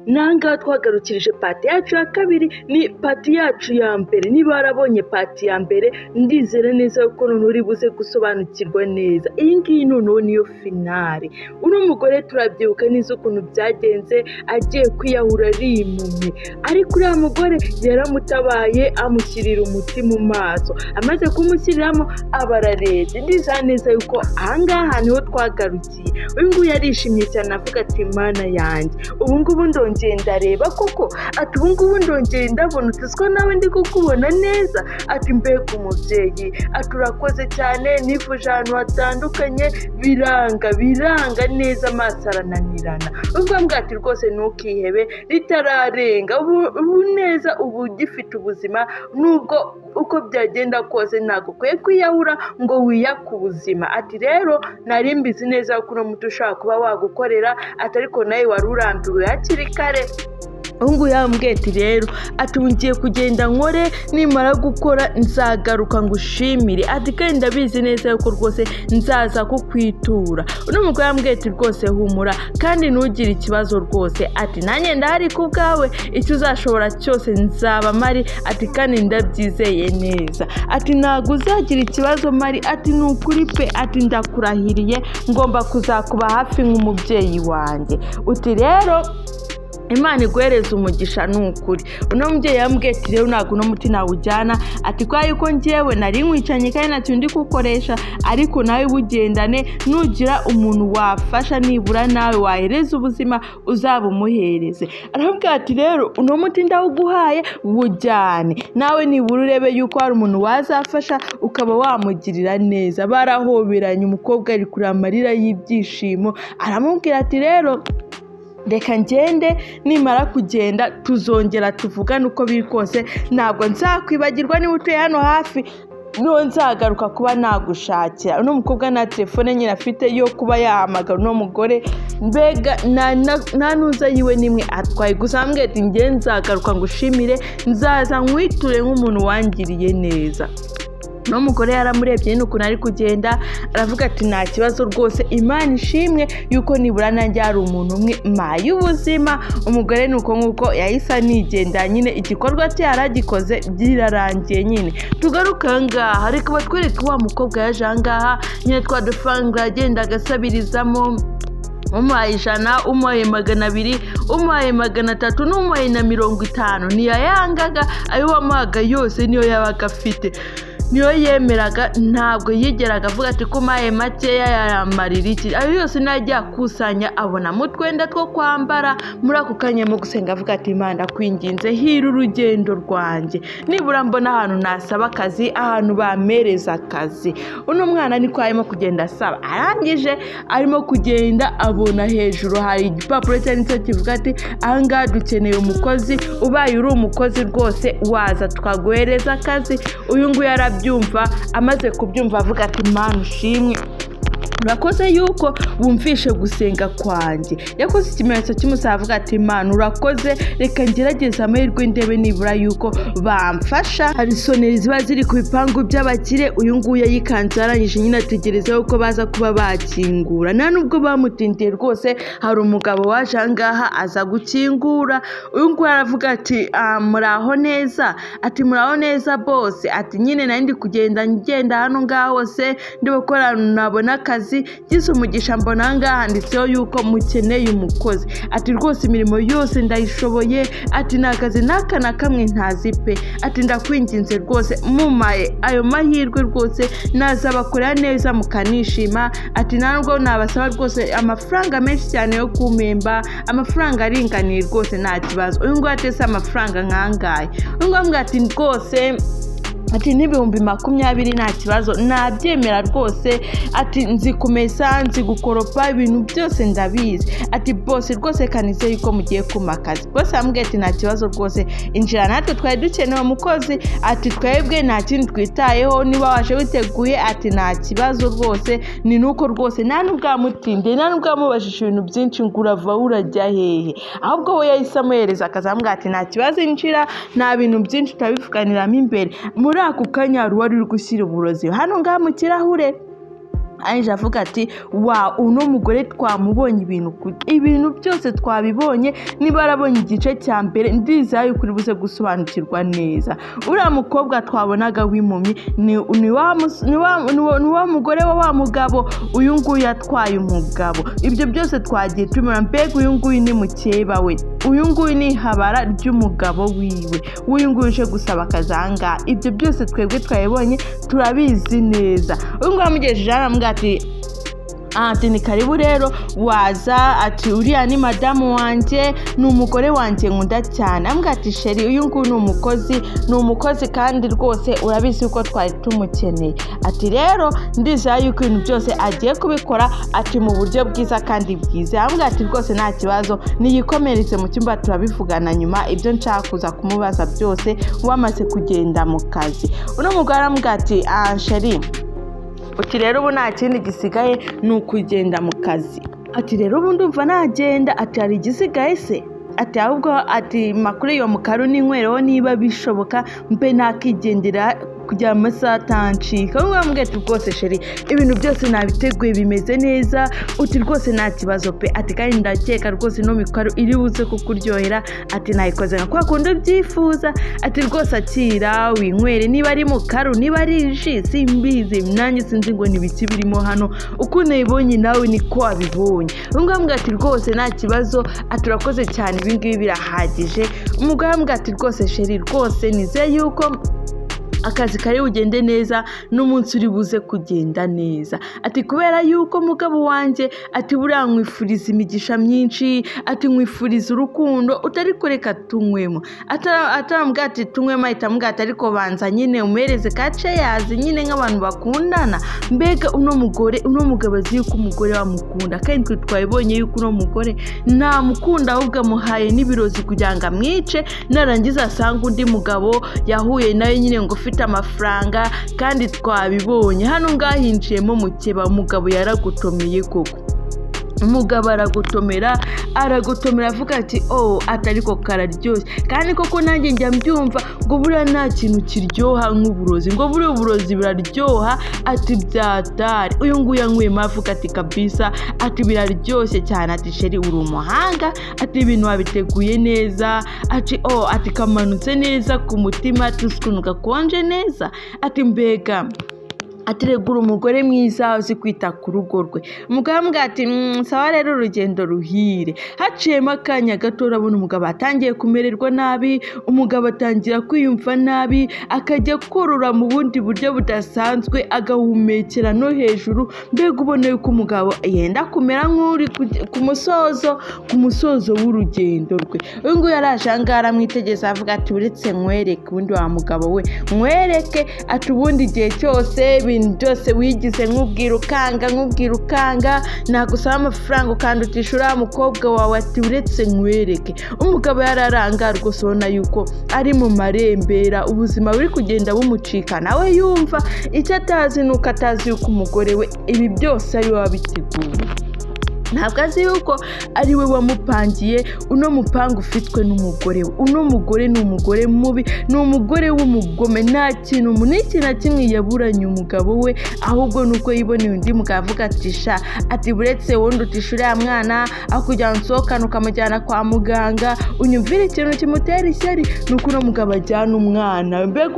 nanga twagarukirije pati yacu ya kabiri. Ni pati yacu ya mbere. Niba warabonye pati ya mbere, ndizera neza ko none uri buze gusobanukirwa neza. Iyi ngiyi noneho niyo finale. Uno mugore turabyibuka neza ukuntu byagenze, agiye kwiyahura ari impumyi, ariko uriya mugore yaramutabaye amushyirira umuti mu maso. Amaze kumushyiriramo aba ararebye. Ndizera neza yuko ahangaha niho twagarukiye. Uyu nguyu yarishimye cyane avuga ati mana yanjye, ubu ngubu ndongeye ndareba koko, ati ubu ngubu ndongeye ndabona, utuziko nawe ndi kukubona neza, ati mbega umubyeyi, ati urakoze cyane, nifuje ahantu hatandukanye biranga neza, amaso arananirana. Ubwo mbwa ati rwose ntukihebe, ritararenga ubu neza, ubu ugifite ubuzima, nubwo uko byagenda kose ntabwo ukwiye kwiyahura ngo wiyake ubuzima. Ati rero nari mbizi neza ko uno muti ushaka kuba wagukorera, ati ariko nawe wari urambiwe hakiri kare. Nguyu yambwiye ati rero, ati ngiye kugenda nkore, nimara gukora nzagaruka ngushimire, ati kandi ndabizi neza yuko rwose nzaza kukwitura. Uno mugore yambwiye ati rwose humura kandi ntugire ikibazo rwose, ati nanjye ndahari ku bwawe, icyo uzashobora cyose nzaba mari, ati kandi ndabyizeye neza, ati ntabwo uzagira ikibazo mari, ati ni ukuri pe, ati ndakurahiriye ngomba kuzakuba hafi nk'umubyeyi wanjye. Uti rero Imana iguhereza umugisha n'ukuri. Uno mubyeyi yambwiye ati rero ntabwo uno muti nawujyana, ati kwa yuko njyewe nari nkwicanye kandi ntacyo ndi gukoresha, ariko nawe bugendane, nugira umuntu wafasha nibura nawe wahereza ubuzima uzaba umuhereze. Arambwira ati rero uno muti ndawuguhaye wujyane, nawe nibura urebe yuko hari umuntu wazafasha ukaba wamugirira neza. Barahoberanye, umukobwa ari kurira amarira y'ibyishimo. Aramubwira ati rero reka ngende, nimara kugenda tuzongera tuvugane uko biri kose, ntabwo nzakwibagirwa niba utuye hano hafi, niho nzagaruka kuba nagushakira. Uno mukobwa nta telefone nyine afite yo kuba yahamagara uno mugore, mbega nta nuza yiwe nimwe atwaye. Gusa ambwira ati njye nzagaruka ngushimire, nzaza nkwiture nk'umuntu wangiriye neza. No mugore yaramurebye n'ukuntu ari kugenda, aravuga ati nta kibazo rwose, Imana ishimwe yuko nibura nanjye hari umuntu umwe mpaye ubuzima. Umugore nuko nguko yahise anigenda, nyine igikorwa cye yaragikoze byirarangiye. Nyine tugaruka ahangaha, reka batwereke wa mukobwa yaje ahangaha, nyine twa dufaranga agenda agasabirizamo, umuhaye 100, umuhaye 200, umuhaye 300, n'umuhaye na 50. Niyayangaga ayo wamuhaga yose niyo yabaga afite, niyo yemeraga, ntabwo yigeraga avuga ati kumaye makeya yamarira iki. Ayo yose najya kusanya abona mutwenda two kwambara. Muri ako kanya mu gusenga avuga ati Imana kwinginze hira urugendo rwanjye, nibura mbona ahantu nasaba akazi, ahantu bamereza akazi. Uno mwana niko arimo kugenda asaba, arangije arimo kugenda abona hejuru hari igipapuro cyanditseho kivuga ati ahangaha dukeneye umukozi, ubaye uri umukozi rwose waza twaguhereza akazi. Uyu nguyu arabyumva, amaze kubyumva avuga ati Imana ushimwe, urakoze yuko wumvishe gusenga kwanjye. Yakoze ikimenyetso cy'umusaraba avuga ati Imana urakoze, reka ngerageze amahirwe ndebe nibura yuko bamfasha. Hari soneri ziba ziri ku bipangu by'abakire. Uyu nguyu yikanze, arangije nyine ategereza yuko baza kuba bakingura. Nta nubwo bamutindiye rwose, hari umugabo waje ahangaha aza gukingura. Uyu nguyu aravuga ati muraho neza, ati muraho neza bose, ati nyine nari ndi kugenda ngenda hano ngaho hose ndi gukora, nabona akazi, gize umugisha mbona ahangaha handitseho yuko mukeneye umukozi. Ati rwose imirimo yose ndayishoboye, ati nta kazi n'aka na kamwe ntazi pe, ati ndakwinginze rwose mumaye ayo mahirwe rwose nazabakorera neza mukanishima. Ati ntabwo nabasaba rwose amafaranga menshi cyane yo kumpemba, amafaranga aringaniye rwose nta kibazo. Uyu nguyu atese amafaranga nkangaye. Uyu nguyu ambwira ati rwose, ati n'ibihumbi 20 nta kibazo, nabyemera rwose. Ati nzi kumesa, nzi gukoropa, ibintu byose ndabizi. Ati bose rwose kanize yuko mugiye kumakazi. Bose ambwiye ati nta kibazo rwose, injira natwe twari dukeneye umukozi. Ati twebwe nta kindi twitayeho, niba waje witeguye, ati nta kibazo rwose. Ni nuko rwose nta nubwo amutinde, nta nubwo amubajije ibintu byinshi ngo urava urajya hehe, ahubwo we yahise amuhereza akazi. Ambwiye ati nta kibazo, injira, nta bintu byinshi tutabivuganiramo imbere. Muri ako kanya wari uri gushyira uburozi hano ngaha mu kirahure. aje avuga ati uno mugore twamubonye ibintu byose twabibonye, niba arabonye igice cya mbere ndizeye yuko uri buze gusobanukirwa neza. Uriya mukobwa twabonaga w'impumyi ni wa mugore wa mugabo, uyu nguyu yatwaye umugabo. Ibyo byose twagiye tumenya, mbega uyu nguyu ni mukeba we, uyu nguyu ni habara ry'umugabo wiwe, uyu nguyu uje gusaba akazanga. Ibyo byose twebwe twabibonye turabizi neza. Uyu nguyu amugejeje aramubwira ati ni karibu rero waza, ati uriya ni madamu wanjye, ni umugore wanjye nkunda cyane. Ambwira ati sheri, uyu nguyu ni umukozi kandi rwose urabizi yuko twari tumukeneye. Ati rero ndizeye yuko ibintu byose agiye kubikora ati mu buryo bwiza kandi bwiza. Ambwira ati rwose nta kibazo, niyikomereze mu cyumba turabivugana nyuma, ibyo nshaka kuza kumubaza byose wamaze kugenda mu kazi. Uno mugore aramubwira ati sheri, uti rero ubu nta kindi gisigaye ni ukugenda mu kazi. Ati rero ubu ndumva nagenda. Ati hari igisigaye se? Ati ahubwo ati makuru yo mukaru n'inkwereho niba bishoboka mbe nakigendera kugira amasaha atancika. Bamwe bambwira ati rwose sheri, ibintu byose nabiteguye bimeze neza, uti rwose nta kibazo pe. Ati kandi ndakeka rwose no mikaru iri buze kukuryohera. Ati nayikoze nka kwa kundi ubyifuza. Ati rwose akira winywere, niba ari mukaru niba ari ji simbizi, nanjye sinzi ngo nibiki birimo hano, uko nayibonye nawe niko wabibonye. Bamwe bambwira ati rwose nta kibazo, ati urakoze cyane, ibingibi birahagije. Umugore ambwira ati rwose sheri, rwose nizeye yuko akazi kari bugende neza n'umunsi uri buze kugenda neza. Ati kubera yuko mugabo wanjye ati buriya nkwifuriza imigisha myinshi, ati nkwifuriza urukundo, utari kureka tunywemo. Atarambwira ati tunywemo, ahita ambwira ati ariko banza nyine umuhereze kace yazi nyine nk'abantu bakundana. Mbega uno mugabo azi yuko umugore wamukunda, kandi twe twabibonye yuko uno mugore ntamukunda, ahubwo amuhaye n'ibirozi kugira ngo amwice, narangiza asanga undi mugabo yahuye nawe nyine ngo amafaranga. Kandi twabibonye hano ngahinjiyemo mukeba, umugabo yaragutomeye koko. Umugabo aragutomera avuga ati atariko kararyoshye. Kandi koko nanjye njya mbyumva ngo buriya nta kintu kiryoha nk'uburozi, ngo buriya uburozi buraryoha. Ati byatari. Uyu nguyu yanywemo avuga ati kabisa, ati biraryoshye cyane. Ati sheri uri umuhanga, ati ibintu wabiteguye neza, ati kamanutse neza ku mutima, ati ukuntu gakonje neza. Ati mbega ati regura umugore mwiza uzi kwita ku rugo rwe. Umugabo ambwira ati sawa rero urugendo ruhire. Haciyemo akanya gato urabona umugabo atangiye kumererwa nabi, umugabo atangira kwiyumva nabi, akajya korora mu bundi buryo budasanzwe, agahumekera no hejuru. Mbega ubona yuko umugabo yenda kumera nk'uri ku musozo w'urugendo rwe. Uyu nguyu yaraje ahangaha aramwitegeza avuga ati uretse nkwereke, ubundi wa mugabo we nkwereke, ati ubundi igihe cyose ibintu byose wigize nk'ubwira ukanga, nagusaba amafaranga ukandutishura umukobwa wawe. Ati uretse nkwereke. Umugabo yararanga rwose, ubona yuko ari mu marembera, ubuzima buri kugenda bumucika. Nawe yumva icyo atazi nuko atazi yuko umugore we ibi byose ari we wabiteguye. Ntabwo azi yuko ari we wamupangiye uno mupangu ufitwe n'umugore we. Uno mugore ni umugore mubi, ni umugore w'umugome, nta kintu na kimwe yaburanye umugabo we, ahubwo nuko yiboneye undi mugabo avuga ati sha, ati buretse wundi utishura ya mwana aho kugira ngo nsohokane ukamujyana kwa muganga, unyumvire ikintu kimutera ishyari, nuko uno mugabo ajyana umwana. Mbega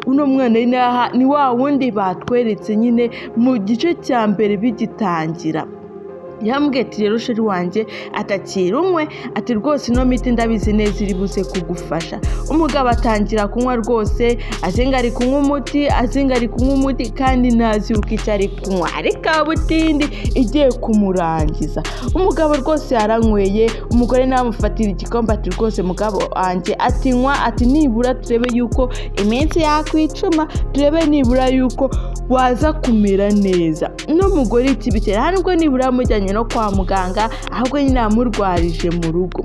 uno mwana ni wa wundi batweretse nyine mu gice cya mbere bigitangira. Yambwiye ati rero sheri wanjye atakira umwe, ati rwose ino miti ndabizi neza iri buze kugufasha. Umugabo atangira kunywa rwose, azinga ari kunywa umuti kandi ntazi uko icyo ari kunywa, ariko kabutindi igiye kumurangiza. Umugabo rwose yaranyweye, umugore namufatira igikombe ati rwose mugabo wanjye atinywa, ati nibura turebe yuko iminsi yakwicuma, turebe nibura yuko waza kumera neza. N'umugore ikibitera nubwo nibura amujyanye no kwa muganga, ahubwo nyine amurwarije mu rugo.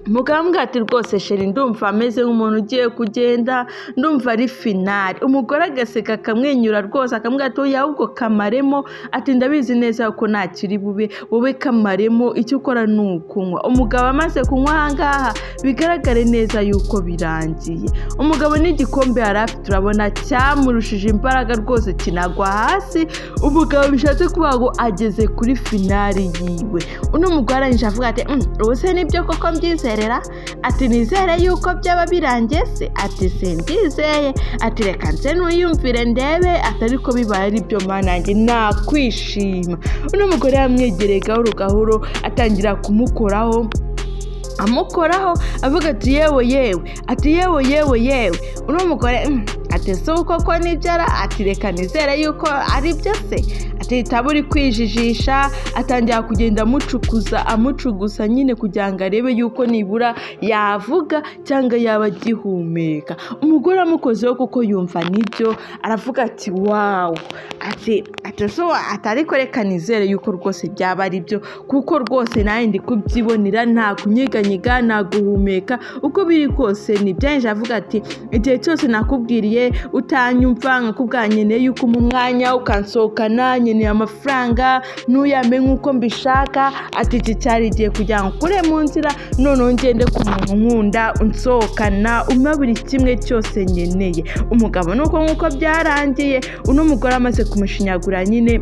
umugabo ati rwose sheri ndumva ameze nk'umuntu ugiye kugenda, ndumva ari finali. Umugore agaseka akamwenyura rwose akamubwira ati oya ahubwo kamaremo, ati ndabizi neza ko ntakiri bube, wowe kamaremo icyo ukora ni ukunywa. Umugabo amaze kunywa ahangaha bigaragare neza yuko birangiye. Umugabo n'igikombe yari afite turabona cyamurushije imbaraga rwose kinagwa hasi. Umugabo bishatse kuvuga ngo ageze kuri finali yiwe. Uno mugore arangije avuga ati ubuse nibyo koko mbyizerera? Ati nizere yuko byaba birangiye se? Ati simbyizeye. Ati reka nze nuyumvire ndebe. Ati ariko bibaye ari byo mana yanjye nakwishima. Uno mugore yamwegereye gahoro gahoro atangira kumukoraho avuga ati yewe ati yewe uno mugore ati se koko nibyara? Ati reka nizere yuko ari byo se? Ati taburi kwijijisha. Atangira kugenda amucugusa nyine kugira ngo arebe yuko nibura yavuga cyangwa yaba agihumeka. Umugore amukozeho kuko yumva nibyo aravuga ati wawu. Ati so atariko reka nizere yuko rwose byaba ari byo kuko rwose nawe ndi kubyibonera nta kunyeganyega nta guhumeka uko biri kose nibyanjye. Avuga ati igihe cyose nakubwiriye utanyumva nkakubwira nkeneye yuko mu mwanya ukansohokana, nkeneye amafaranga ntuyame nk'uko mbishaka. Ati iki cyari igihe kugira ngo ukure mu nzira noneho ngende ku muntu nkunda unsohokana umpa buri kimwe cyose nkeneye. Umugabo nuko nk'uko byarangiye uno mugore amaze kumushinyagura nyine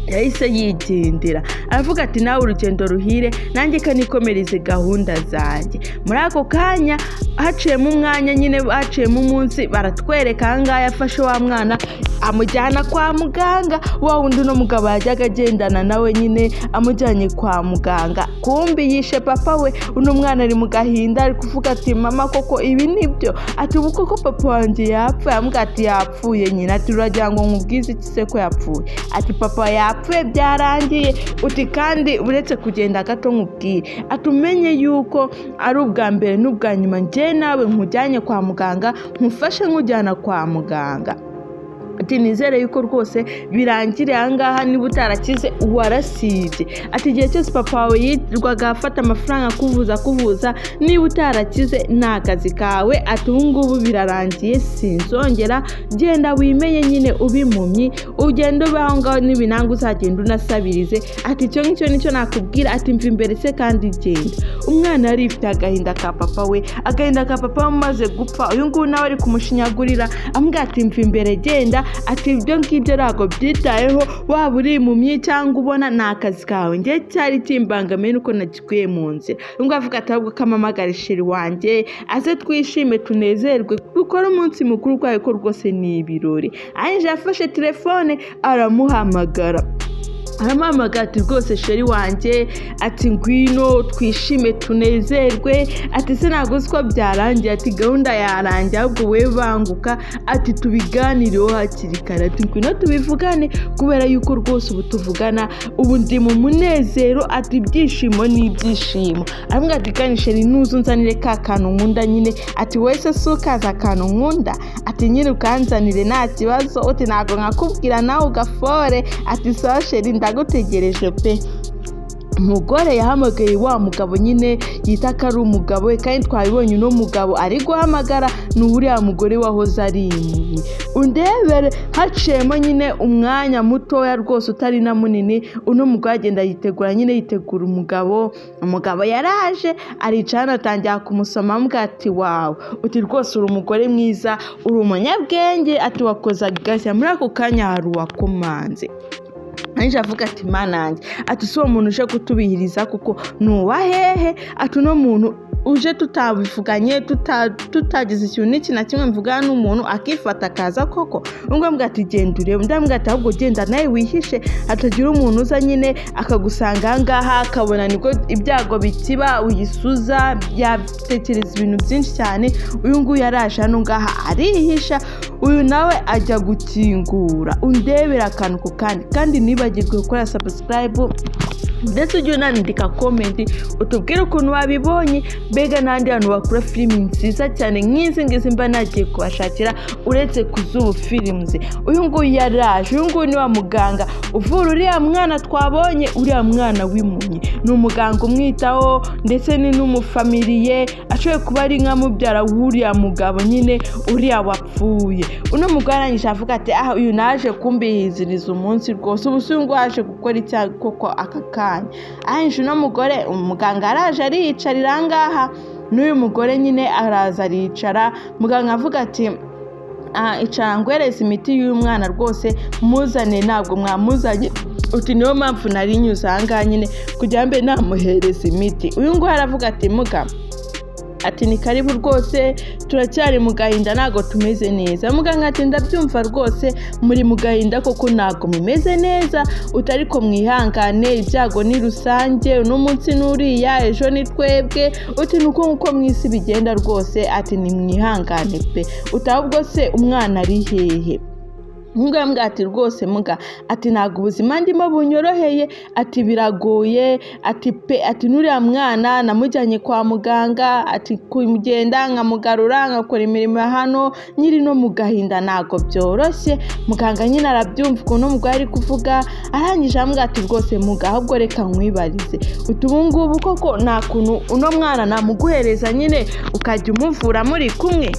yahise yigendera. Aravuga ati nawe urugendo ruhire nanjye kanikomereze gahunda zanjye. Muri ako kanya haciyemo umwanya nyine haciyemo umunsi baratwereka ahangaha yafashe wa mwana amujyana kwa muganga. Wa wundi uno mugabo yajyaga agendana nawe nyine amujyanye kwa muganga, kumbi yishe papa we. Uno mwana ari mu gahinda ari kuvuga ati mama koko ibi nibyo? Ati ubu koko papa wanjye yapfuye? Amubwira ati yapfuye nyine. Ati uragira ngo nkubwize iki se ko yapfuye? Ati papa yapfuye byarangiye. Uti kandi uretse kugenda gato nkubwire, atumenye yuko ari ubwa mbere n'ubwa nyuma njye nawe nkujyanye kwa muganga nkufashe nkujyana kwa muganga. Ati nizere yuko rwose birangire ahangaha niba utarakize warasibye. Ati igihe cyose papa wawe yirwaga afata amafaranga kuvuza niba utarakize nta kazi kawe. Ati ubu ngubu birarangiye sinzongera, genda wimenye nyine ubimumyi ugenda ubaho ngaho n'ibinanga uzagenda unasabirize. Ati icyo ngicyo nicyo nakubwira. Ati mva imbere se kandi genda. Umwana yari ifite agahinda ka papa we, agahinda ka papa amaze gupfa. Uyu nguyu nawe ari kumushinyagurira amubwira ati mva imbere genda. Ati ibyo ngibyo ntabwo byitayeho, waba uri impumyi cyangwa ubona ni akazi kawe. Njye cyari kimbangamiye nuko nagikuye mu nzira. Ngo avuga ati ahubwo kamamagara sheri wanjye aze twishime tunezerwe dukore umunsi mukuru kwayo ko rwose ni ibirori. Arangije afashe telefone aramuhamagara ati rwose sheri wanjye, ati ngwino twishime tunezerwe. Ati se ntabwo uzi ko byarangiye? Ati gahunda yarangiye ahubwo we banguka. Ati tubiganireho hakiri kare. Ati ngwino tubivugane kubera yuko rwose ubu tuvugana ubu ndi mu munezero. Ati ibyishimo ni ibyishimo. Aramubwira ati kandi sheri nuzu nzanire ka kantu nkunda nyine. Ati wese si ukaza akantu nkunda? Ati nyine ukanzanire nta kibazo. Ati ntabwo nkakubwira nawe ugafore. Ati sawa sheri ndagutegereje pe. Umugore yahamagaye wa mugabo nyine yita ko ari umugabo we, kandi twabibonye uno mugabo ari guhamagara ni uriya mugore wahoze ari impumyi. Undebere haciyemo nyine umwanya mutoya rwose utari na munini. Uno mugore agenda yitegura umugabo yaraje aricara atangira kumusoma amubwira ati wawe, uti rwose uri umugore mwiza, uri umunyabwenge. Ati wakoze agashya. Muri ako kanya hari uwakomanze. Anje avuga ati manange, ati so umuntu uje kutubihiriza kuko nuwahehe? Ati no muntu uje tutabivuganye tutagize ikintu n'iki na kimwe mvugana n'umuntu akifata akaza koko. Ngo mbwa ati genda urebe. Ndambwira ati ahubwo genda nawe wihishe hatagira umuntu uza nyine akagusanga ahangaha akabona nibwo ibyago bikiba uyisuza yatekereza ibintu byinshi cyane. Uyu nguyu yaraje hano ngaha arihisha, uyu nawe ajya gukingura. Undebera akantu ku kandi nibagirwe gukora subscribe. ndetse ujye unandika comment utubwire ukuntu wabibonye, mbega n'andi hantu bakora filimi nziza cyane nk'izi ngizi mba nagiye kubashakira uretse ku Zubu Films. Uyu nguyu yaraje, uyu nguyu ni wa muganga uvura uriya mwana twabonye, uriya mwana w'imunyi. Ni umuganga umwitaho ndetse ni n'umufamiliye, ashoboye kuba ari nka mubyara w'uriya mugabo nyine uriya wapfuye. Uno mugore arangije avuga ati uyu naje kumbihiziriza umunsi rwose, ubu si ngo aje gukora icyaha koko aka kanya. Arangije uno mugore umuganga araje ariyicarira ngaha, n'uyu mugore nyine araza aricara. Muganga avuga ati icara ngwereze imiti y'uyu mwana rwose, muzane ntabwo mwamuzanye, uti niyo mpamvu nari nyuze ahangaha nyine kugira mbe namuhereza imiti. Uyu nguyu aravuga ati muganga ati ni karibu rwose, turacyari mu gahinda ntago tumeze neza. Muganga ati ndabyumva rwose muri mu gahinda koko ntago mumeze neza, utariko mwihangane, ibyago ni rusange, uno munsi nuriya ejo ni twebwe, uti nuko nkuko mwisi bigenda rwose, ati ni mwihangane pe, utabwo se umwana ari hehe? Muganga ati rwose muga ati ntago ubuzima ndimo bunyoroheye, ati biragoye, ati pe, ati nuriya mwana namujyanye kwa muganga, ati kumugenda nkamugarura ngakora imirimo hano nyiri no mu gahinda ntago byoroshye. Muganga nyine arabyumva ukuntu umugore ari kuvuga, arangije amubwira ati rwose muga ahubwo reka nkwibarize, uti ubu ngubu koko nta kuntu uno mwana namuguhereza nyine ukajya umuvura muri kumwe?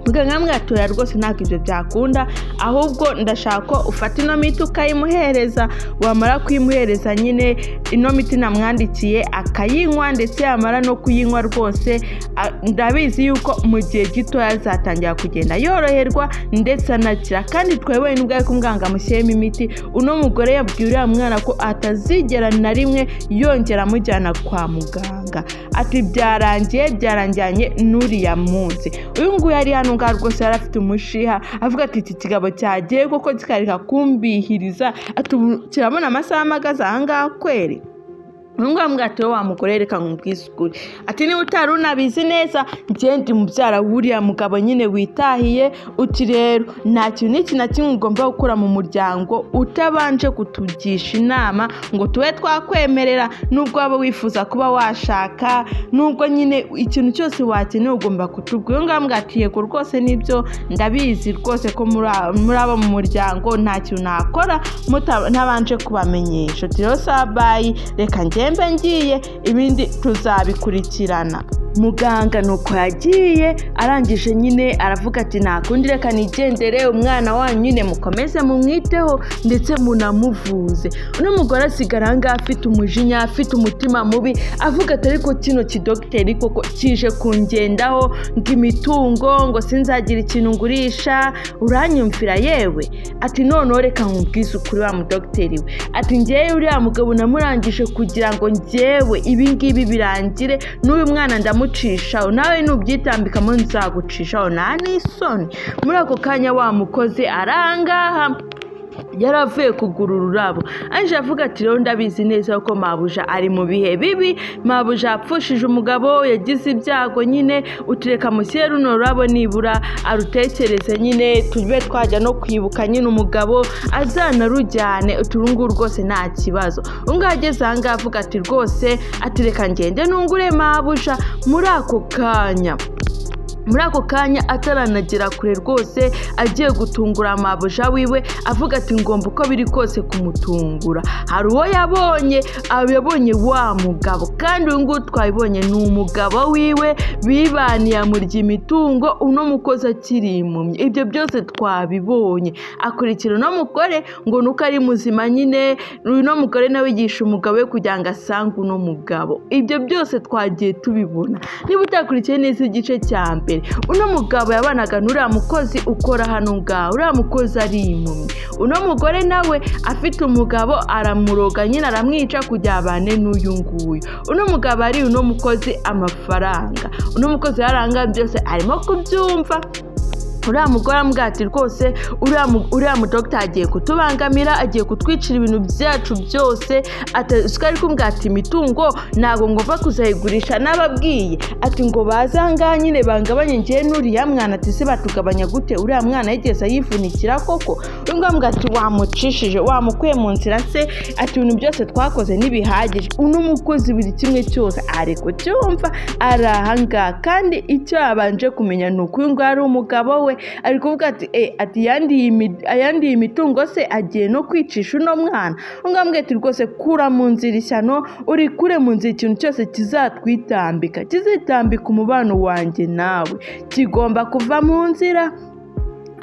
Muganga mwatoya rwose ntabwo ibyo byakunda, ahubwo ndashaka ko ufata ino miti ukayimuhereza, wamara kuyimuhereza nyine ino miti namwandikiye akayinywa, ndetse yamara no kuyinywa rwose ndabizi yuko mu gihe gito yazatangira kugenda yoroherwa ndetse anakira. Kandi twebwe n'ubwo ko muganga amushyiremo imiti, uno mugore yabwiye uriya mwana ko atazigera na rimwe yongera amujyana kwa muganga, ati byarangiranye n'uriya munsi. Uyu nguyu yari hano ngaha rwose yari afite umushiha, avuga ati iki kigabo cyagiye koko kikareka kumbihiriza, ati kirabona amasaha amagaze ahangaha kweri? Ngo mwate wa mugore reka nkubwize ukuri, ati niba utari unabizi neza njye ndi mubyara w'uriya mugabo nyine witahiye, uti rero nta kintu n'iki na kimwe ugomba gukora mu muryango utabanje kutugisha inama ngo tube twakwemerera, nubwo waba wifuza kuba washaka, nubwo nyine ikintu cyose wakeneye ugomba kutubwira. Ngo mwate yego rwose nibyo ndabizi rwose ko muri abo mu muryango nta kintu nakora ntabanje kubamenyesha, ati rero sabayi reka njye mbe ngiye ibindi tuzabikurikirana. Muganga nuko yagiye, arangije nyine aravuga ati nakundi reka nigendere, umwana wanyu nyine mukomeze mumwiteho ndetse munamuvuze. Uno mugore asigara ngaha afite umujinya, afite umutima mubi, avuga ati ariko kino kidogiteri koko kije kungendaho ng'imitungo ngo sinzagira ikintu ngurisha, uranyumvira yewe? Ati noneho reka nkubwize ukuri wa mudogiteri we, ati njyewe uriya mugabo namurangije kugira ngo njyewe ibi ngibi birangire, n'uyu mwana ndamucishaho, nawe nubyitambikamo nzagucishaho nta n'isoni. Muri ako kanya wa mukozi arangaha yaravuye kugura ururabo, aje avuga ati rero ndabizi neza ko mabuja ari mu bihe bibi, mabuja apfushije umugabo, yagize ibyago nyine, utureka mushyire runo rurabo nibura arutekereze nyine tube twajya no kwibuka nyine umugabo azanarujyane, uturungu rwose nta kibazo. Unga ageze ahangaha avuga ati rwose ati reka ngende nungure mabuja. Muri ako kanya ataranagera kure rwose agiye gutungura mabuja wiwe, avuga ati ngomba uko biri kose kumutungura. Hari uwo yabonye wa mugabo, kandi uyu nguyu twabibonye ni umugabo wiwe bibaniye amurya imitungo, uno mukozi akiri impumyi. Ibyo byose twabibonye, akurikira uno mugore ngo nuko ari muzima nyine, uno mugore nawe yigisha umugabo we kugira ngo asange uno mugabo. Ibyo byose twagiye tubibona. Niba utakurikiye neza igice cya mbere, uno mugabo yabanaga n'uriya mukozi ukora hano ngaho, uriya mukozi ari impumyi. Uno mugore nawe afite umugabo aramuroga nyine aramwica kugira abane n'uyu nguyu. Uno mugabo ari uno mukozi amafaranga, uno mukozi yaranga byose arimo kubyumva. uriya mugore amubwira ati rwose uriya mudogita agiye kutubangamira, agiye kutwicira ibintu byacu byose. Ari kumubwira ati imitungo ntabwo ngomba kuzayigurisha n'ababwiye, ati ngo baze ahangaha nyine bangabanye njyewe n'uriya mwana. Ati se batugabanya gute? Uriya mwana yigeze yivunikira koko? uyu nguyu amubwira ati wamucishije, wamukuye mu nzira se, ati ibintu byose twakoze ntibihagije, uno mukozi buri kimwe cyose ari kucyumva, ari ahangaha. kandi icyo yabanje kumenya ni uko uyu nguyu ari umugabo we, ari kuvuga ati yandiye imitungo se agiye no kwicisha uno mwana. Ngambwe ati rwose kura mu nzira ishyano, uri kure mu nzira ikintu cyose kizitambika umubano wanjye nawe kigomba kuva mu nzira.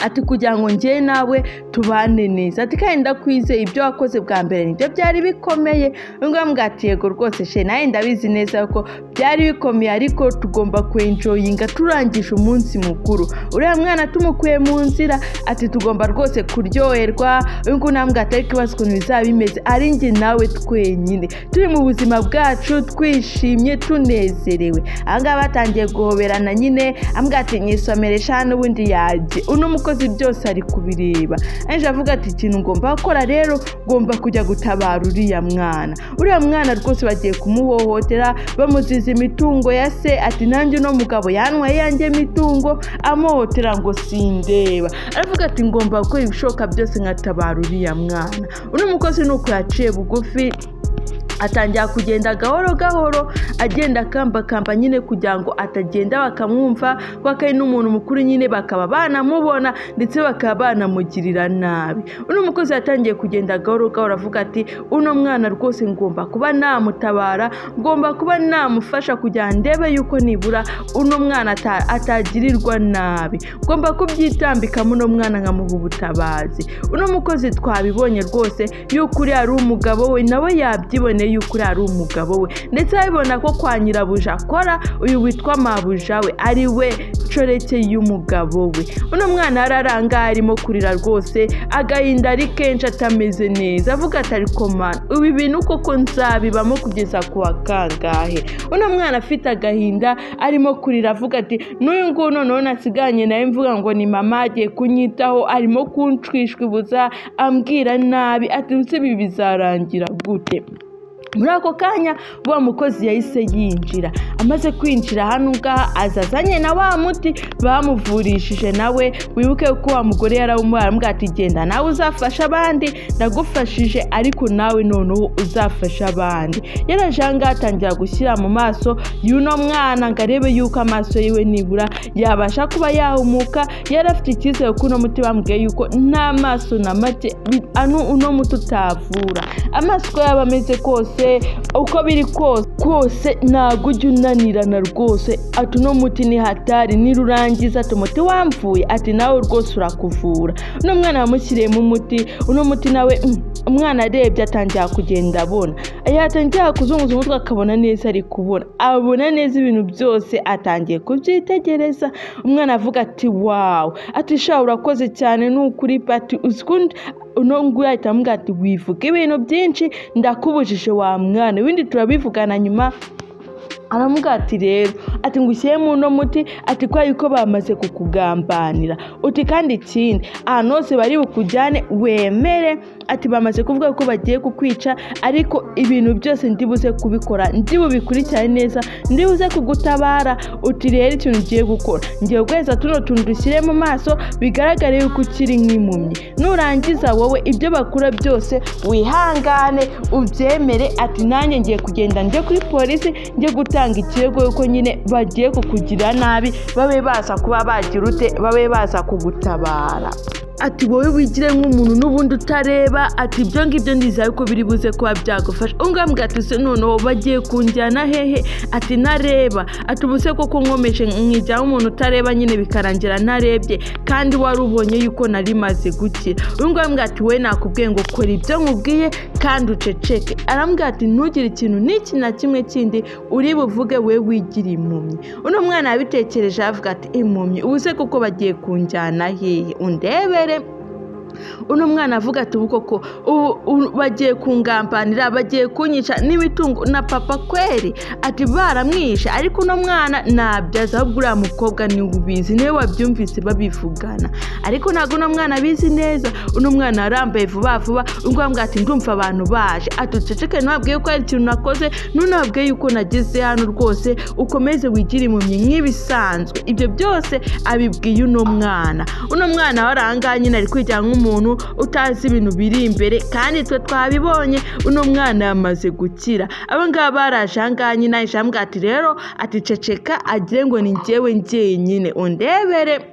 ati kugira ngo njye nawe tubane neza, ati kandi ndakwizeye ibyo wakoze bwa mbere nibyo byari bikomeye. ngambwa ati yego rwose she nawe ndabizi neza ko byari bikomeye, ariko tugomba kwenjoyinga turangije umunsi mukuru. uriya mwana tumukuye mu nzira, ati tugomba rwose kuryoherwa. uyu nguyu nambwa atari kibazo ukuntu bizaba bimeze ari njye nawe twenyine turi mu buzima bwacu twishimye tunezerewe. ahangaha batangiye guhoberana nyine, ambwa ati nyisomere sha n'ubundi yaje, uno mukozi byose ari kubireba. Ange avuga ati ikintu ngomba gukora rero, ngomba kujya gutabara uriya mwana rwose bagiye kumuhohotera bamuziza imitungo ya se. ati nanjye uno mugabo yantwaye yanjye mitungo amuhotera ngo sindeba. aravuga ati ngomba gukora ibishoboka byose nkatabara uriya mwana. uno mukozi nuko yaciye bugufi atangira kugenda gahoro gahoro, agenda akambakamba nyine kugira ngo atagenda bakamwumva, kuko ari n'umuntu mukuru nyine bakaba banamubona ndetse bakaba banamugirira nabi. uno mukozi yatangiye kugenda gahoro gahoro avuga ati uno mwana rwose ngomba kuba namutabara, ngomba kuba namufasha kugira ndebe yuko nibura uno mwana atagirirwa nabi, ngomba kubyitambikamo uno mwana nkamuha ubutabazi. uno mukozi twabibonye rwose yuko uri ari umugabo we, nawe yabyiboneye yuko ari umugabo we, ndetse abibona ko kwa nyirabuja akora uyu witwa mabuja we ari we coreke y'umugabo we. uno mwana yararanga arimo kurira rwose, agahinda ari kenshi atameze neza, avuga ati ariko mana ubu ibintu koko nzabibamo kugeza ku wa kangahe? uno mwana afite agahinda arimo kurira avuga ati n'uyu nguyu noneho nasiganye nawe mvuga ngo ni mama agiye kunyitaho, arimo kunshwishwibuza ambwira nabi, ati ese ibi bizarangira gute? muri ako kanya wa mukozi yahise yinjira. amaze kwinjira hano ngaha azazanye na wa muti bamuvurishije nawe. wibuke ko wa mugore yaramubwira ati genda nawe uzafasha abandi, ndagufashije ariko nawe noneho uzafasha abandi. yarajanga atangira gushyira mu maso y'uno mwana ngo arebe yuko amaso yiwe nibura yabasha kuba yahumuka. yarafite icyizere ko uno muti bambwiye yuko nta maso na make uno muti utavura. amaso ko yaba ameze kose uko biri kose ntabwo ujya unanirana rwose. ati uno muti ni hatari, nirurangiza ati umuti wamvuye, ati nawe rwose urakuvura. uno mwana wamushyiriyemo umuti, uno muti nawe umwana arebye atangira kugenda abona, yatangira kuzunguza umutwe akabona neza, ari kubona abona neza ibintu byose, atangiye kubyitegereza. umwana avuga ati wawu, ati sha urakoze cyane n'ukuri pati uzikundi. uno nguyu ahita amubwira ati wivuga ibintu byinshi ndakubujije wa mwana, ibindi turabivugana nyuma. aramubwira ati rero ati ngushyiremo uno muti, ati kwa yuko bamaze kukugambanira, uti kandi ikindi ahantu hose bari bukujyane wemere, ati bamaze kuvuga ko bagiye kukwica, ariko ibintu byose ndibuze kubikora, ndibubikurikirane neza, ndibuze kugutabara. uti rero ikintu ugiye gukora ngiye guheza tuno tuntu dushyire mu maso bigaragare yuko ukiri nk'impumyi, nurangiza wowe ibyo bakura byose wihangane ubyemere. ati nanjye ngiye kugenda njye kuri polisi njye gutanga ikirego yuko nyine bagiye kukugira nabi, babe baza kuba bagira ute, babe baza kugutabara. ati wowe wigire nk'umuntu n'ubundi utareba, ati ibyo ngibyo ndizeye ko biri buze kuba byagufasha. ungambwa ati se noneho bagiye kunjyana hehe? ati ntareba. ati ubuse koko nkomeje nkijya nk'umuntu utareba nyine bikarangira ntarebye, kandi wari ubonye yuko nari maze gukira. ungambwa ati we nakubwiye ngo kora ibyo nkubwiye kandi uceceke. arambwira ati ntugire ikintu n'iki na kimwe kindi uri buvuge, we wigira impumyi. uno mwana yabitekereje avuga ati impumyi ubuse koko bagiye kunjyana hehe? undebere. uno mwana avuga ati ubu koko bagiye kungambanira, bagiye kunyica n'imitungo na papa kweri, ati baramwishe. Ariko uno mwana nabyaza, ahubwo uriya mukobwa ni ubizi, niwe wabyumvise babivugana. Ariko ntabwo uno mwana abizi neza. Uno mwana arambaye vuba vuba, ubwo ambwira ati ndumva abantu baje, ati uceceke ntabwiye ko hari ikintu nakoze, nunabwiye yuko nageze hano rwose ukomeze wigire impumyi nk'ibisanzwe. Ibyo byose abibwiye uno mwana. Uno mwana waranga nyine ari kwijya nk'umuntu utazi ibintu biri imbere, kandi twe twabibonye uno mwana yamaze gukira. Aba ngaba baraje ahangaha nyine ayishambwa ati rero ati ceceka, agire ngo ni njyewe njyenyine undebere.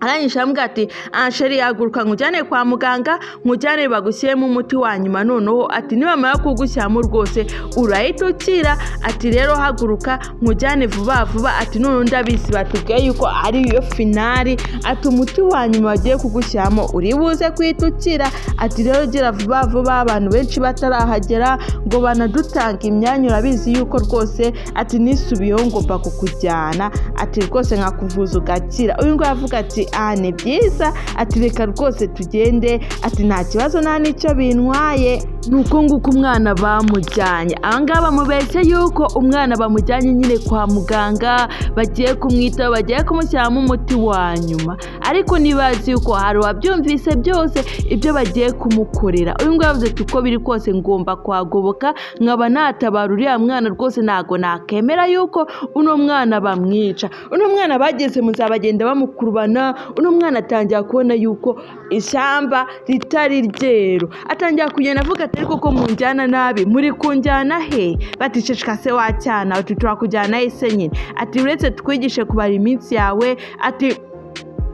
Aranyishambwa ati sheri yaguruka nkujyane kwa muganga, nkujyane bagushyiremo umuti wa nyuma, noneho ati nibamara kugushyiramo rwose urahita ukira. Ati rero haguruka nkujyane vuba vuba, ati none ndabizi batubwiye yuko ari yo finali, ati umuti wa nyuma bagiye kugushyiramo uri buze kwita ukira. Ati rero gira vuba vuba, abantu benshi batarahagera ngo banadutanga imyanya, urabizi yuko rwose ati nisubiyeho ngomba kukujyana, ati rwose nkakuvuza ugakira. Uyu ngo yavuga ati ni byiza, ati reka rwose tugende, ati nta kibazo nta n'icyo bintwaye. Nuko nguko umwana bamujyanye. Abangaba bamubeshye yuko umwana bamujyanye nyine kwa muganga, bagiye kumwitaho, bagiye kumushyiramo umuti wa nyuma. Ariko nibazi yuko hari wabyumvise byose ibyo bagiye kumukorera. Uyu ngo yavuze ati uko biri kose ngomba kwagoboka, nkaba natabara uriya mwana rwose, ntago nakemera yuko uno mwana bamwica. Uno mwana bageze muzabagenda bamukurubana. Uno mwana atangira kubona yuko ishyamba ritari ryero, atangira kugenda avuga ati ariko ko munjyana nabi, muri kunjyana he? Baticeceka se wacyana, ati turakujyana ese nyine, ati uretse twigishe kubara iminsi yawe, ati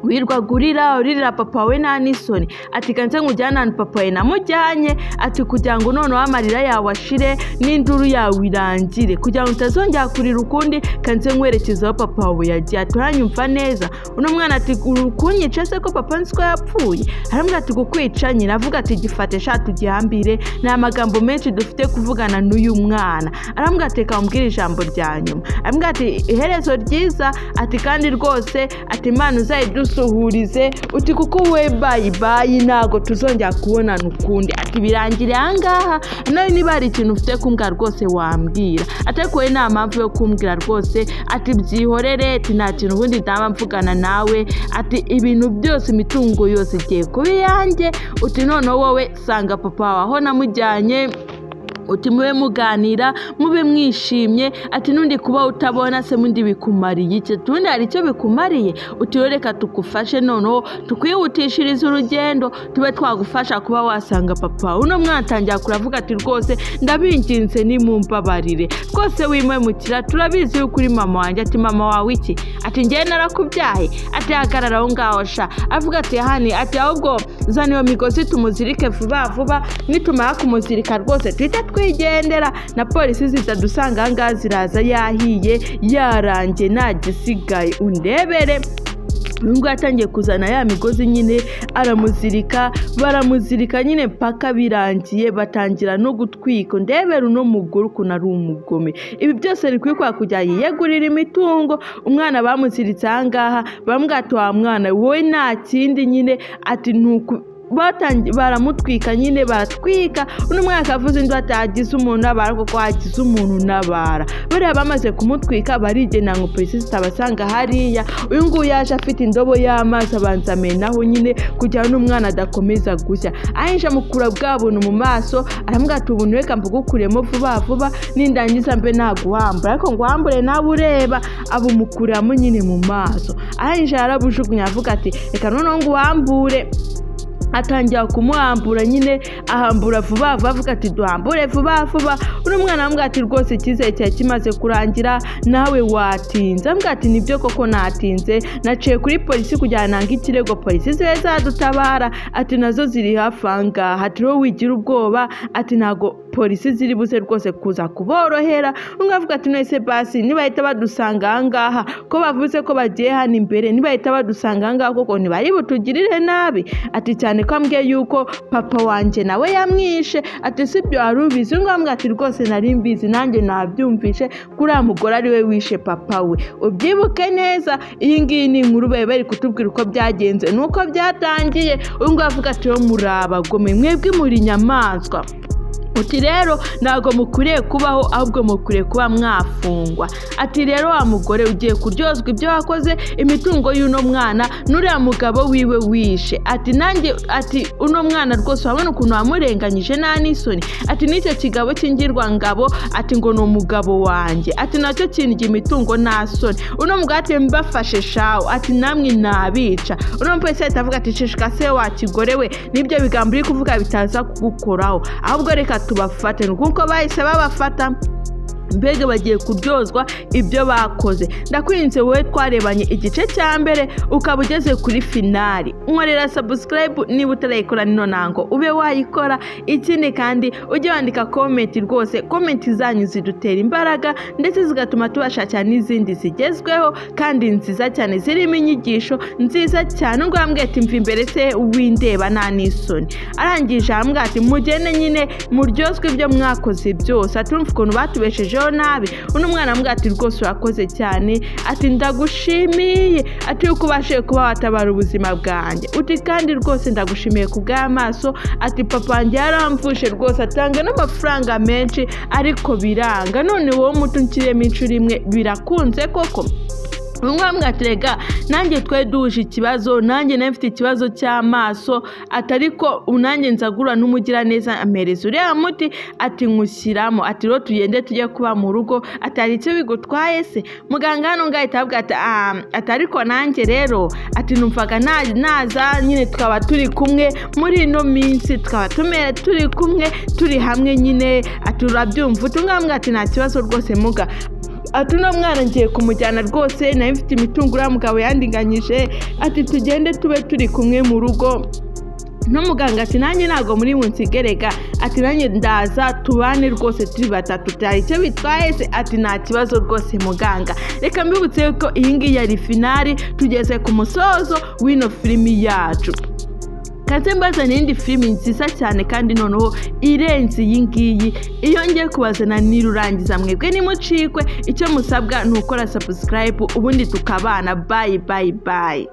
urira papa we nta n'isoni, ati kanze nkujyana na papa we namujyanye, ati kugira ngo noneho amarira yawe ashire n'induru yawe irangire, kugira ngo utazongera kurira ukundi, kanze nkwerekeza aho papa we yagiye. Turanyumva neza? Uno mwana ati kunyica se ko papa nzi ko yapfuye? Arambwira ati kukwica nyine. Avuga ati gifate sha tugihambire, nta magambo menshi dufite kuvugana n'uyu mwana. Arambwira ati reka umbwire ijambo rya nyuma. Arambwira ati iherezo ryiza, ati kandi rwose ati Imana uzayidusuhurize, uti kuko we bayi ntago tuzongera kubonana ukundi, ati birangire ahangaha. Nawe niba hari ikintu ufite kumbwira rwose wambwira, ariko we nta mpamvu yo kumbwira rwose, ati byihorere, ati nta kintu ubundi ndaba mvugana nawe, ati ibintu byose imitungo yose igiye kuba iyanjye, uti noneho wowe sanga papa wawe aho namujyanye, uti mube muganira mube mwishimye, ati nundi kuba utabona se mundi bikumariye iki? Tundi hari icyo bikumariye? Uti reka tukufashe noneho tukwihutishiriza urugendo, tube twagufasha kuba wasanga papa. Uno mwana atangira kuravuga ati rwose ndabinginze nimumbabarire rwose wimwemukira, turabizi yuko uri mama wanjye. Ati mama wawe iki? Ati njye narakubyaye. Ati hagarara aho ngaho sha. Avuga ati hani, ati ahubwo zana iyo migozi tumuzirike vuba vuba, nitumara kumuzirika rwose twite twigendera, na polisi zitadusanga ahangaha ziraza yahiye yarangiye nta gisigaye undebere. Nubwo yatangiye kuzana ya migozi nyine aramuzirika, baramuzirika nyine mpaka birangiye, batangira no gutwika. Ndebera uno mugore ukuntu ari umugome. Ibi byose bikwiye kujya yiyegurira imitungo. Umwana bamuziritse ahangaha, bamubwira ati wa mwana wowe nta kindi nyine, ati nuko baramutwika nyine, baratwika. Uno mwana akavuza indu atagize umuntu nabara, kuko hagize umuntu nabara. Bariya bamaze kumutwika barigena ngo polisi zitabasanga hariya. Uyu nguyu yaje afite indobo y'amazi abanza amenaho nyine kugira ngo umwana adakomeza gushya. Ahinja mukura bwa buntu mu maso, aramubwira ati ubuntu reka mbugukuremo vuba vuba, nindangiza mbe naguhambura, ariko ngo uhambure nawe ureba. Abumukuramo nyine mu maso. Ahinja yarabujugunya avuga ati reka noneho ngo uhambure. Atangira kumuhambura nyine, ahambura vuba vuba, avuga ati duhambure vuba vuba. Uno mwana amubwira ati rwose icyizere cyawe kimaze kurangira, nawe watinze. Amubwira ati nibyo koko natinze, naciye kuri polisi kugira nange ikirego, polisi zibe zadutabara. Ati nazo ziri hafi ahangaha, ati wowe wigira ubwoba, ati ntago polisi ziri buze rwose kuza kuborohera. Umwe avuga ati nese basi nibahita badusanga ahangaha ko bavuze ko bagiye hano imbere, nibahita badusanga ahangaha koko ntibari butugirire nabi. Ati cyane ko ambwiye yuko papa wanje nawe yamwishe. Ati sibyo wari ubizi? Umwe avuga ati rwose nari mbizi, nanjye nabyumvishe kuri mugore ari we wishe papa we. Ubyibuke neza, iyi ngiyi ni inkuru bari kutubwira uko byagenze nuko byatangiye. Umwe avuga ati yo murabagome mwebwe muri inyamaswa. Uti rero ntago mukuriye kubaho ahubwo mukuriye kuba mwafungwa. Ati rero wa mugore ugiye kuryozwa ibyo wakoze, imitungo y'uno mwana n'uriya mugabo wiwe wishe. Ati nanjye ati uno mwana rwose wabona ukuntu wamurenganyije nta n'isoni. Ati n'icyo kigabo cy'ingirwa ngabo ati ngo ni umugabo wanjye. Ati nacyo kintu imitungo nta soni. Uno mugabo ati mbafashe shawo, ati namwe nabica. Uno mpese atavuga ati shishika se wa kigore we, nibyo bigambo uri kuvuga bitaza kugukoraho, ahubwo reka tubafate. Nuko bahise babafata, mbega bagiye kuryozwa ibyo bakoze. Ndakwinze wowe twarebanye igice cya mbere ukaba ugeze kuri finali, nkorera subscribe niba utarayikora nino nango ube wayikora. Ikindi kandi ujye wandika comment, rwose comment zanyu zidutera imbaraga ndetse zigatuma tubashakira n'izindi zigezweho kandi nziza cyane zirimo inyigisho nziza cyane. Ngo ambwiye ati mva imbere se windeba nta n'isoni. Arangije ambwiye ati mugende nyine muryozwe ibyo mwakoze byose. Atumva ukuntu batubesheje nabi. Uno mwana ambwiye ati rwose urakoze cyane, ati ndagushimiye, ati uko ubashe kuba watabara ubuzima bwanjye. Uti kandi rwose ndagushimiye kubw'amaso. Ati papa wanjye yaramvushe rwose atanga n'amafaranga menshi ariko biranga, none wowe mutunkiremo inshuro imwe birakunze koko? Umwe atrega nanjye twe duje ikibazo, nanjye nafite ikibazo cy'amaso. Atariko unanjye nzagura n'umugira neza amereza uriya muti. Ati nkushyiramo, ati ro tugende tujye kuba mu rugo. Atari icyo bigutwaye se? Muganga hano ngahita avuga ati atariko nanjye rero ati numvaga naza nyine tukaba turi kumwe muri ino minsi, tukaba turi kumwe turi hamwe nyine. Ati urabyumva? Utungambwa ati nta kibazo rwose muga. Ati uno mwana ngiye kumujyana rwose, nayo mfite imitungo uriya mugabo yandinganyije. Ati tugende tube turi kumwe mu rugo. N'umuganga ati nanjye ntago muri munsigerega. Ati nanjye ndaza tubane rwose turi batatu, cyari icyo bitwaye se? Ati nta kibazo rwose muganga. Reka mbibutse ko iyi ngiyi yari finali, tugeze ku musozo w'ino filimi yacu. Kaze mbaza n'indi filimi nziza cyane kandi noneho irenze iyi ngiyi. Iyo ngiye kubazana nirurangiza mwebwe nimucikwe, icyo musabwa ni ukora subscribe ubundi tukabana. Bye bye bye.